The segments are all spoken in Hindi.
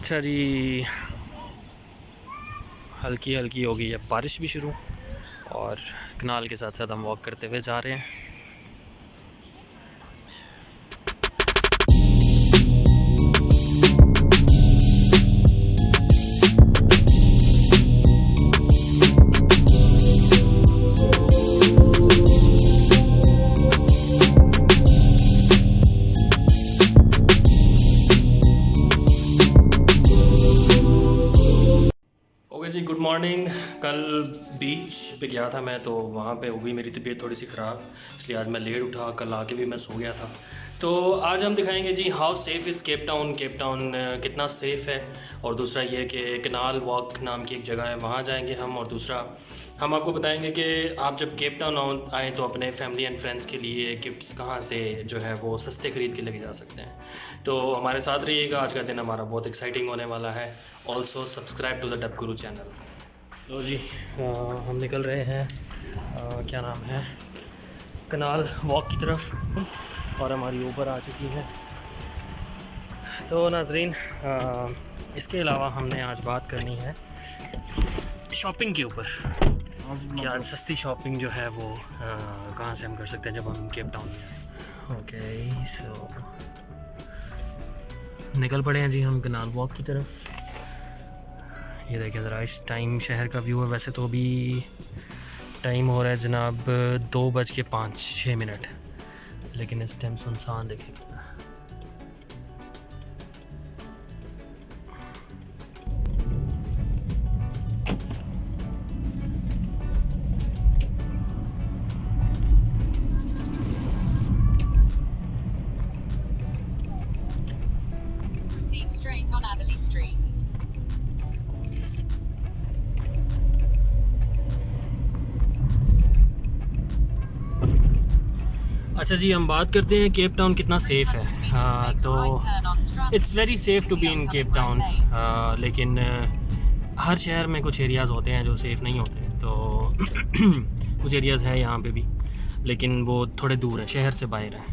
अच्छा जी, हल्की हल्की हो गई है बारिश भी शुरू और कनाल के साथ साथ हम वॉक करते हुए जा रहे हैं। ओके जी, गुड मॉर्निंग। कल बीच पे गया था मैं, तो वहाँ पे हो गई मेरी तबीयत थोड़ी सी ख़राब, इसलिए आज मैं लेट उठा। कल आके भी मैं सो गया था। तो आज हम दिखाएंगे जी how safe is Cape Town. Cape Town कितना सेफ़ है, और दूसरा ये कि कनाल वॉक नाम की एक जगह है, वहाँ जाएंगे हम। और दूसरा हम आपको बताएंगे कि आप जब केप टाउन आएँ तो अपने फैमिली एंड फ्रेंड्स के लिए गिफ्ट्स कहाँ से जो है वो सस्ते ख़रीद के लेके जा सकते हैं। तो हमारे साथ रहिएगा, आज का दिन हमारा बहुत एक्साइटिंग होने वाला है। Also subscribe to the dub Guru channel. लो जी, हम निकल रहे हैं, क्या नाम है, कनाल वॉक की तरफ, और हमारी ऊबर आ चुकी है। तो नाजरीन, इसके अलावा हमने आज बात करनी है शॉपिंग के ऊपर कि आज सस्ती शॉपिंग जो है वो कहाँ से हम कर सकते हैं जब हम केप टाउन में आए। ओके, सो निकल पड़े हैं जी हम कनाल वॉक की तरफ। ये देखें ज़रा इस टाइम शहर का व्यू है। वैसे तो अभी टाइम हो रहा है जनाब 2:05, लेकिन इस टाइम सुनसान देखें कितना। Proceed straight on Adderley Street. अच्छा जी, हम बात करते हैं केप टाउन कितना सेफ़ है। तो it's very safe to be in Cape Town, लेकिन हर शहर में कुछ एरियाज़ होते हैं जो सेफ़ नहीं होते। तो कुछ एरियाज़ हैं यहाँ पे भी, लेकिन वो थोड़े दूर है, शहर से बाहर है।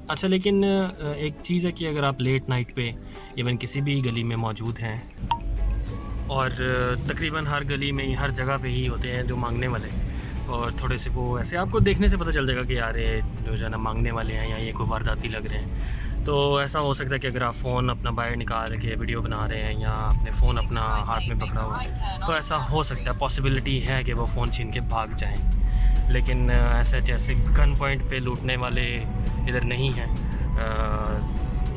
अच्छा, लेकिन एक चीज़ है कि अगर आप लेट नाइट पे इवन किसी भी गली में मौजूद हैं, और तकरीबन हर गली में ही हर जगह पे ही होते हैं जो मांगने वाले, और थोड़े से वो ऐसे आपको देखने से पता चल जाएगा कि यार ये जो है ना मांगने वाले हैं या ये कोई वारदाती लग रहे हैं। तो ऐसा हो सकता है कि अगर आप फ़ोन अपना बाहर निकाल के वीडियो बना रहे हैं या अपने फ़ोन अपना हाथ में पकड़ा हुआ है, तो ऐसा हो सकता है, पॉसिबिलिटी है कि वो फ़ोन छीन के भाग जाएं। लेकिन ऐसे जैसे गन पॉइंट पे लूटने वाले इधर नहीं हैं,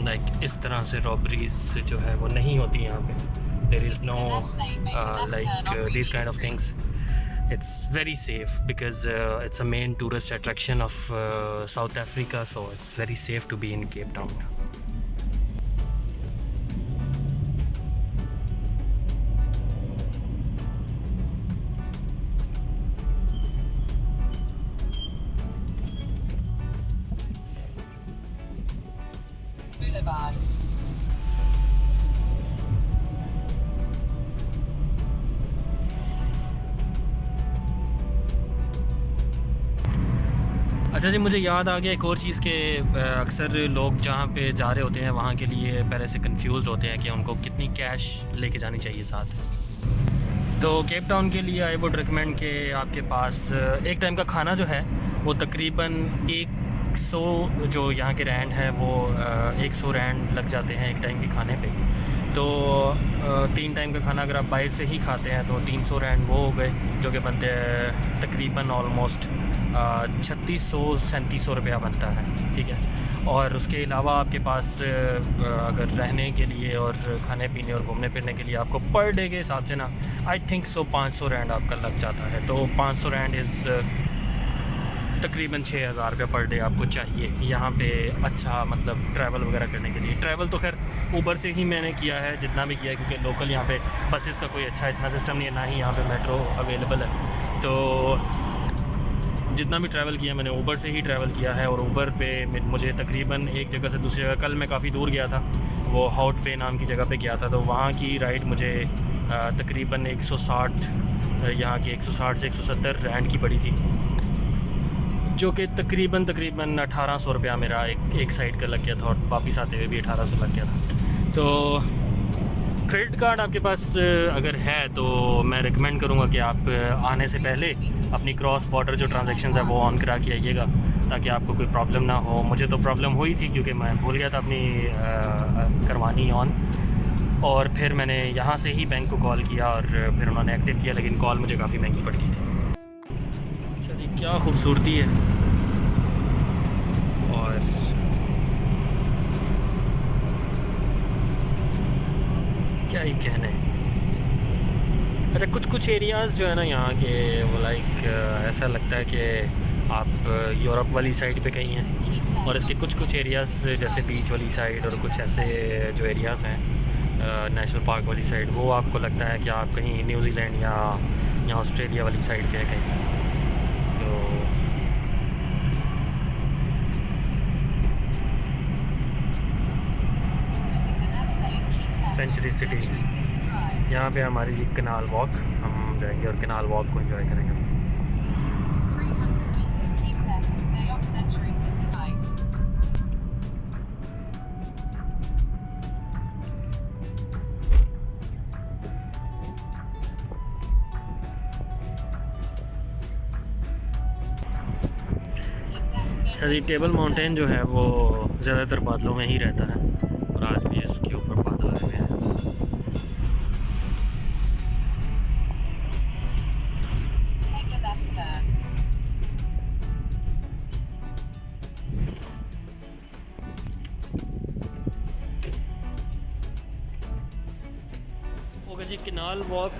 लाइक इस तरह से रॉबरीज जो है वो नहीं होती यहाँ पे। There is no like this kind of things. It's very safe because it's a main tourist attraction of South Africa, so it's very safe to be in Cape Town. Boulevard. अच्छा जी, मुझे याद आ गया एक और चीज़ के अक्सर लोग जहाँ पे जा रहे होते हैं वहाँ के लिए पहले से कंफ्यूज होते हैं कि उनको कितनी कैश लेके जानी चाहिए साथ। तो केप टाउन के लिए आई वुड रिकमेंड कि आपके पास एक टाइम का खाना जो है वो तकरीबन 100, जो यहाँ के रैंड है वो 100 रैंड लग जाते हैं एक टाइम के खाने पे। तो 3 टाइम का खाना अगर आप बाहर से ही खाते हैं तो 300 रैंड वो हो गए, जो कि बनते हैं तकरीबन ऑलमोस्ट 3600-3700 रुपया बनता है, ठीक है। और उसके अलावा आपके पास अगर रहने के लिए और खाने पीने और घूमने फिरने के लिए आपको पर डे के हिसाब से ना आई थिंक सो 500 रैंड आपका लग जाता है। तो 500 रैंड इज़ तकरीबन 6000 रुपये पर डे आपको चाहिए यहाँ पे। अच्छा, मतलब ट्रैवल वगैरह करने के लिए। ट्रैवल तो खैर ऊबर से ही मैंने किया है जितना भी किया है, क्योंकि लोकल यहाँ पे बसेस का कोई अच्छा इतना सिस्टम नहीं है, ना ही यहाँ पे मेट्रो अवेलेबल है। तो जितना भी ट्रैवल किया मैंने ऊबर से ही ट्रैवल किया है। और ऊबर पे मुझे तकरीबन एक जगह से दूसरी जगह, कल मैं काफ़ी दूर गया था, वो हॉट पे नाम की जगह पे गया था, तो वहाँ की राइड मुझे तकरीबन 160, यहाँ की 160 से 170 रैंड की पड़ी थी, जो कि तकरीबन 1800 रुपया मेरा एक साइड का लग गया था, और वापस आते हुए भी 1800 लग गया था। तो क्रेडिट कार्ड आपके पास अगर है तो मैं रिकमेंड करूँगा कि आप आने से पहले अपनी क्रॉस बॉर्डर जो ट्रांजैक्शंस है वो ऑन करा के आइएगा, ताकि आपको कोई प्रॉब्लम ना हो। मुझे तो प्रॉब्लम हुई थी क्योंकि मैं भूल गया था अपनी करवानी ऑन, और फिर मैंने यहाँ से ही बैंक को कॉल किया और फिर उन्होंने एक्टिव किया, लेकिन कॉल मुझे काफ़ी महंगी पड़ गई थी। चलिए, क्या खूबसूरती है। और क्या ही कहने। अच्छा, कुछ एरियाज़ जो है ना यहाँ के, वो लाइक ऐसा लगता है कि आप यूरोप वाली साइड पे कहीं हैं, और इसके कुछ एरियाज़ जैसे बीच वाली साइड और कुछ ऐसे जो एरियाज़ हैं नेशनल पार्क वाली साइड, वो आपको लगता है कि आप कहीं न्यूजीलैंड या ऑस्ट्रेलिया वाली साइड पे है कहीं। तो सेंचुरी सिटी, यहाँ पे हमारी जी कनाल वॉक, हम जाएंगे और कनाल वॉक को एंजॉय करेंगे। 300 meters, keep left to stay on Century City Line. अच्छा जी, टेबल माउंटेन जो है वो ज़्यादातर बादलों में ही रहता है, और आज भी इसके ऊपर बादल आए हुए हैं। Take a left turn. Okay जी, कनाल वॉक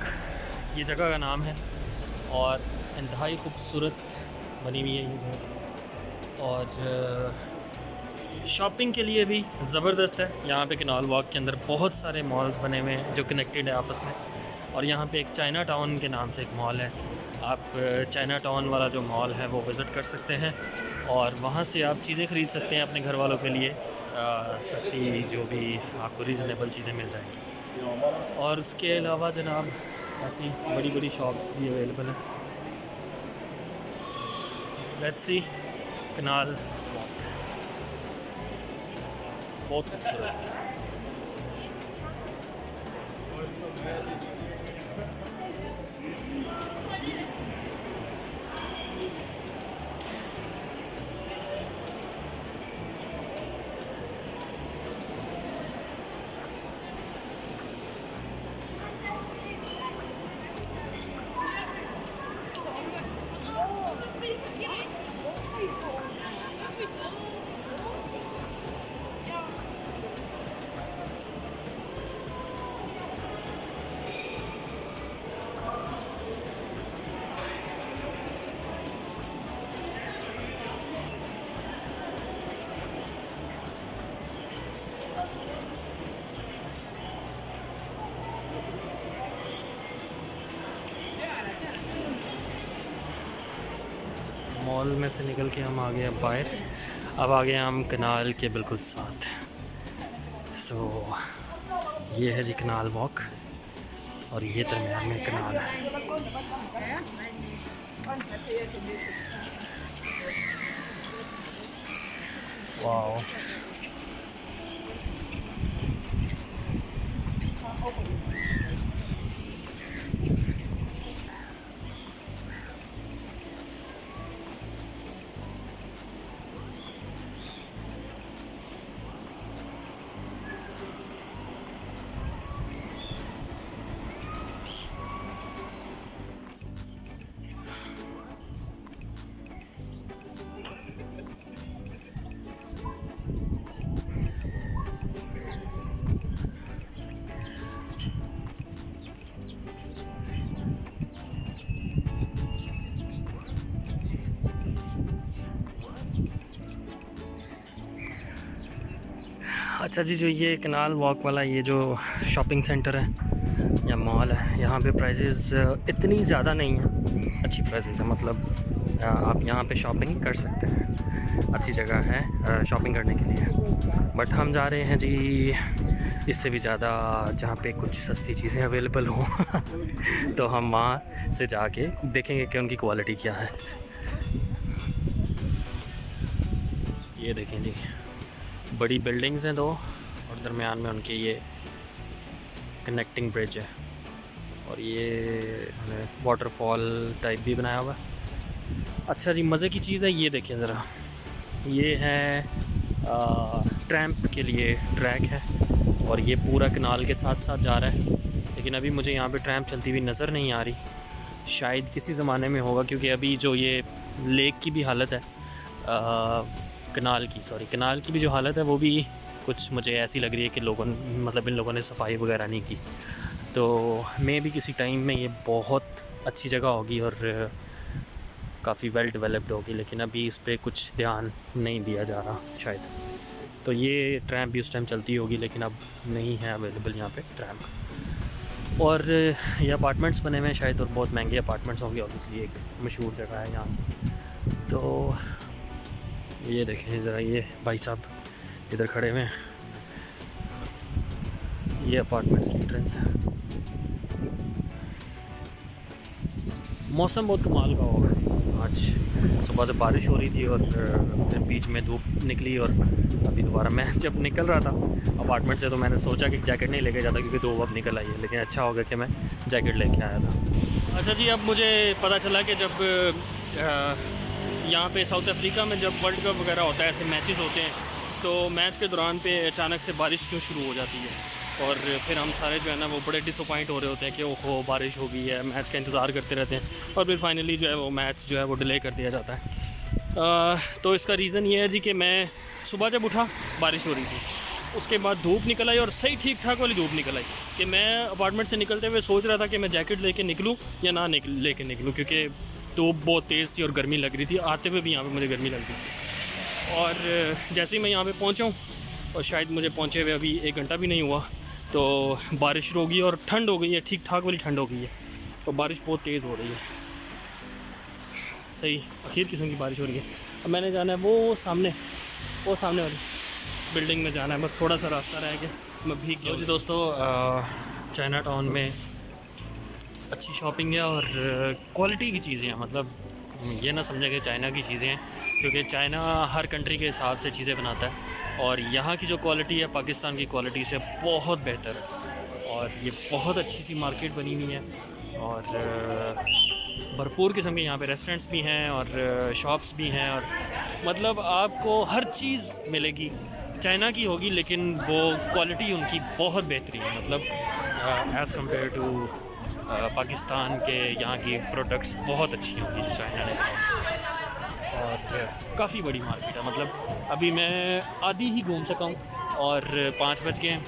ये जगह का नाम है, और इंतहाई खूबसूरत बनी हुई है ये जगह, और शॉपिंग के लिए भी ज़बरदस्त है। यहाँ पे कनाल वॉक के अंदर बहुत सारे मॉल्स बने हुए हैं जो कनेक्टेड है आपस में, और यहाँ पे एक चाइना टाउन के नाम से एक मॉल है। आप चाइना टाउन वाला जो मॉल है वो विज़िट कर सकते हैं, और वहाँ से आप चीज़ें ख़रीद सकते हैं अपने घर वालों के लिए, सस्ती जो भी आपको रीज़नेबल चीज़ें मिल जाएंगी। और उसके अलावा जनाब ऐसी बड़ी बड़ी शॉप्स भी अवेलेबल हैं। लेट्स सी कनाल वॉक, बहुत खूबसूरत है। मॉल में से निकल के हम आ गए अब बाहर। अब आ गए हम कनाल के बिल्कुल साथ। सो ये है जी कनाल वॉक, और ये दरमियान में कनाल है। वाओ, अच्छा जी, जो ये कनाल वॉक वाला ये जो शॉपिंग सेंटर है या मॉल है, यहाँ पे प्राइसेस इतनी ज़्यादा नहीं है, अच्छी प्राइसेस है। मतलब आप यहाँ पे शॉपिंग कर सकते हैं, अच्छी जगह है शॉपिंग करने के लिए। बट हम जा रहे हैं जी इससे भी ज़्यादा, जहाँ पे कुछ सस्ती चीज़ें अवेलेबल हों तो हम वहाँ से जाके देखेंगे कि उनकी क्वालिटी क्या है। ये देखें जी, बड़ी बिल्डिंग्स हैं दो, और दरमियान में उनके ये कनेक्टिंग ब्रिज है और ये वाटरफॉल टाइप भी बनाया हुआ है। अच्छा जी, मज़े की चीज़ है, ये देखिए ज़रा, ये है ट्रैम्प के लिए ट्रैक है और ये पूरा कनाल के साथ साथ जा रहा है। लेकिन अभी मुझे यहाँ पे ट्रैम्प चलती हुई नज़र नहीं आ रही, शायद किसी ज़माने में होगा, क्योंकि अभी जो ये लेक की भी हालत है, कनाल की भी जो हालत है वो भी कुछ मुझे ऐसी लग रही है कि लोगों मतलब इन लोगों ने सफाई वगैरह नहीं की। तो मैं भी किसी टाइम में ये बहुत अच्छी जगह होगी और काफ़ी वेल डेवलप्ड होगी, लेकिन अभी इस पर कुछ ध्यान नहीं दिया जा रहा शायद। तो ये ट्रैम्प भी उस टाइम चलती होगी, लेकिन अब नहीं है अवेलेबल यहाँ पे ट्रैम्प। और ये अपार्टमेंट्स बने हुए हैं शायद, और बहुत महंगे अपार्टमेंट्स होंगे, ऑब्वियसली एक मशहूर जगह है यहाँ की। तो ये देखें ज़रा, ये भाई साहब इधर खड़े हुए हैं, ये अपार्टमेंट्स की एंट्रेंस है। मौसम बहुत कमाल का होगा। आज सुबह से बारिश हो रही थी और फिर बीच में धूप निकली, और अभी दोबारा मैं जब निकल रहा था अपार्टमेंट से तो मैंने सोचा कि जैकेट नहीं लेके जाता क्योंकि धूप अब निकल आई है, लेकिन अच्छा हो गया कि मैं जैकेट लेके आया था। अच्छा जी, अब मुझे पता चला कि जब यहाँ पे साउथ अफ्रीका में जब वर्ल्ड कप वगैरह होता है, ऐसे मैचेस होते हैं, तो मैच के दौरान पे अचानक से बारिश क्यों शुरू हो जाती है, और फिर हम सारे जो है ना वो बड़े डिसअपॉइंट हो रहे होते हैं कि ओहो बारिश हो गई है, मैच का इंतज़ार करते रहते हैं, और फिर फाइनली जो है वो मैच जो है वो डिले कर दिया जाता है। तो इसका रीज़न ये है जी कि मैं सुबह जब उठा बारिश हो रही थी, उसके बाद धूप निकल आई और सही ठीक ठाक वाली धूप निकल आई कि मैं अपार्टमेंट से निकलते हुए सोच रहा था कि मैं जैकेट लेके निकलूँ या ना लेके निकलूँ, क्योंकि धूप बहुत तेज़ थी और गर्मी लग रही थी। आते हुए भी यहाँ पे मुझे गर्मी लग रही थी, और जैसे ही मैं यहाँ पे पहुँचा हूँ, और शायद मुझे पहुँचे हुए अभी 1 घंटा भी नहीं हुआ, तो बारिश शुरू हो गई और ठंड हो गई है, ठीक ठाक वाली ठंड हो गई है, और बारिश बहुत तेज़ हो रही है, सही अखीर किस्म की बारिश हो रही है। अब मैंने जाना है वो सामने वाली बिल्डिंग में जाना है, बस थोड़ा सा रास्ता रह गया, मैं भीग गया। जी दोस्तों, चाइना टाउन में अच्छी शॉपिंग है और क्वालिटी की चीज़ें हैं, मतलब ये ना समझे कि चाइना की चीज़ें हैं, क्योंकि चाइना हर कंट्री के हिसाब से चीज़ें बनाता है, और यहाँ की जो क्वालिटी है पाकिस्तान की क्वालिटी से बहुत बेहतर है, और ये बहुत अच्छी सी मार्केट बनी हुई है, और भरपूर किस्म के यहाँ पे रेस्टोरेंट्स भी हैं और शॉप्स भी हैं, और मतलब आपको हर चीज़ मिलेगी, चाइना की होगी लेकिन वो क्वालिटी उनकी बहुत बेहतरीन है, मतलब एज़ कम्पेयर टू पाकिस्तान के यहाँ की प्रोडक्ट्स बहुत अच्छी होंगी जो चाइना ने, और काफ़ी बड़ी मार्केट है। मतलब अभी मैं आधी ही घूम सका हूँ, और 5 बज गए हैं,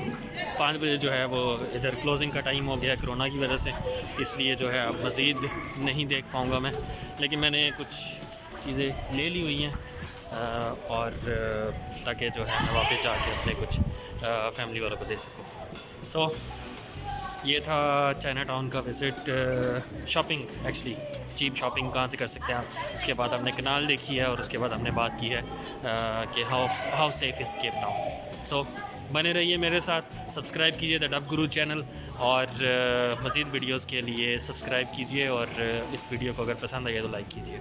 5 बजे जो है वो इधर क्लोजिंग का टाइम हो गया है कोरोना की वजह से, इसलिए जो है अब मज़ीद नहीं देख पाऊँगा मैं, लेकिन मैंने कुछ चीज़ें ले ली हुई हैं, और ताकि जो है मैं वापस जाके अपने कुछ फैमिली वालों को दे सकूँ। सो ये था चाइना टाउन का visit, shopping actually cheap shopping कहाँ से कर सकते हैं आप। उसके बाद हमने कनाल देखी है, और उसके बाद हमने बात की है कि how safe is Cape Town. So बने रहिए मेरे साथ, सब्सक्राइब कीजिए द डब गुरु चैनल, और मज़ीद वीडियोज़ के लिए सब्सक्राइब कीजिए, और इस वीडियो को अगर पसंद आए तो लाइक कीजिए।